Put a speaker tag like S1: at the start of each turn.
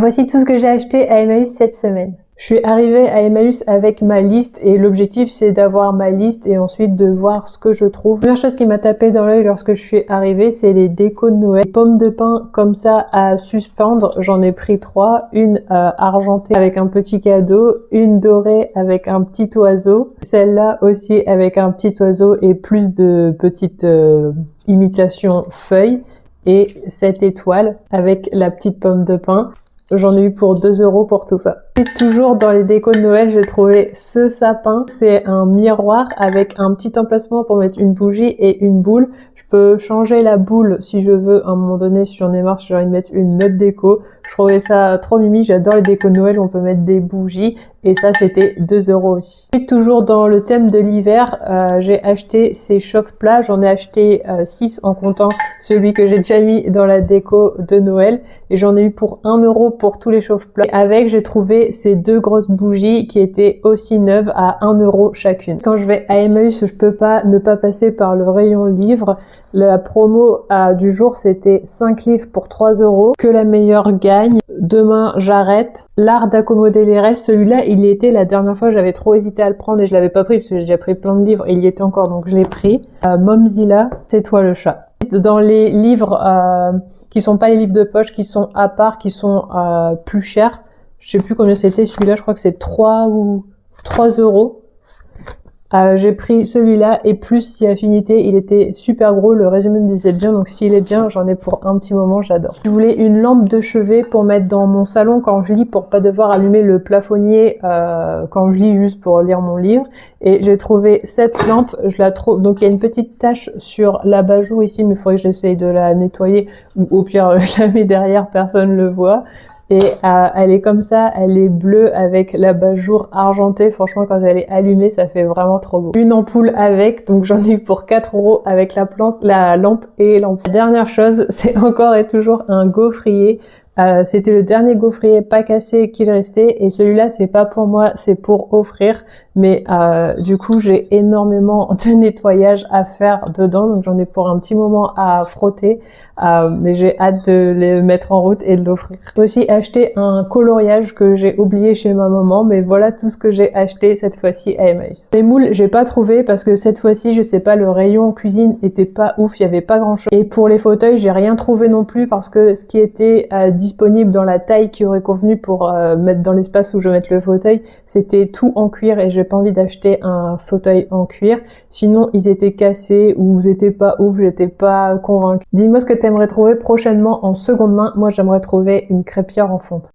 S1: Voici tout ce que j'ai acheté à Emmaüs cette semaine. Je suis arrivée à Emmaüs avec ma liste et l'objectif c'est d'avoir ma liste et ensuite de voir ce que je trouve. La première chose qui m'a tapé dans l'œil lorsque je suis arrivée, c'est les décos de Noël. Les pommes de pin comme ça à suspendre, j'en ai pris 3. Une argentée avec un petit cadeau, une dorée avec un petit oiseau, celle-là aussi avec un petit oiseau et plus de petites imitations feuilles, et cette étoile avec la petite pomme de pin. J'en ai eu pour 2 € pour tout ça. Puis toujours dans les décos de Noël, j'ai trouvé ce sapin. C'est un miroir avec un petit emplacement pour mettre une bougie et une boule. Je peux changer la boule si je veux à un moment donné, si j'en ai marre, si j'ai envie de mettre une autre déco. Je trouvais ça trop mimi, j'adore les décos de Noël, on peut mettre des bougies et ça c'était 2 € aussi. Puis toujours dans le thème de l'hiver, j'ai acheté ces chauffe-plats. J'en ai acheté 6 en comptant celui que j'ai déjà mis dans la déco de Noël et j'en ai eu pour 1 € pour tous les chauffe-plats. Avec, j'ai trouvé ces 2 grosses bougies qui étaient aussi neuves à 1 € chacune. Quand je vais à Emmaüs, je peux pas ne pas passer par le rayon livres. La promo du jour, c'était 5 livres pour 3 €. Que la meilleure gagne. Demain, j'arrête. L'art d'accommoder les restes. Celui-là, il y était la dernière fois. J'avais trop hésité à le prendre et je l'avais pas pris parce que j'ai déjà pris plein de livres et il y était encore, donc je l'ai pris. Momzilla, c'est toi le chat. Dans les livres qui sont pas les livres de poche, qui sont à part, qui sont plus chers. Je sais plus combien c'était. Celui-là, je crois que c'est 3 €. J'ai pris celui-là et plus si affinité, il était super gros, le résumé me disait bien, donc s'il est bien, j'en ai pour un petit moment, j'adore. Je voulais une lampe de chevet pour mettre dans mon salon quand je lis, pour pas devoir allumer le plafonnier quand je lis, juste pour lire mon livre. Et j'ai trouvé cette lampe, je la trouve, donc il y a une petite tache sur l'abat-jour ici, mais il faudrait que j'essaye de la nettoyer, ou au pire je la mets derrière, personne le voit. Et elle est comme ça, elle est bleue avec l'abat-jour argenté. Franchement, quand elle est allumée, ça fait vraiment trop beau. Une ampoule avec, donc j'en ai eu pour 4 € avec la lampe et l'ampoule. La dernière chose, c'est encore et toujours un gaufrier. C'était le dernier gaufrier pas cassé qu'il restait et celui-là c'est pas pour moi, c'est pour offrir, mais du coup j'ai énormément de nettoyage à faire dedans, donc j'en ai pour un petit moment à frotter, mais j'ai hâte de les mettre en route et de l'offrir. J'ai aussi acheté un coloriage que j'ai oublié chez ma maman, mais voilà tout ce que j'ai acheté cette fois-ci à Emmaüs. Les moules j'ai pas trouvé parce que cette fois-ci je sais pas, le rayon cuisine était pas ouf, il y avait pas grand chose, et pour les fauteuils j'ai rien trouvé non plus parce que ce qui était disponible dans la taille qui aurait convenu pour mettre dans l'espace où je vais mettre le fauteuil, c'était tout en cuir et j'ai pas envie d'acheter un fauteuil en cuir. Sinon ils étaient cassés ou ils étaient pas ouf, j'étais pas convaincue. Dis-moi ce que t'aimerais trouver prochainement en seconde main. Moi j'aimerais trouver une crêpière en fonte.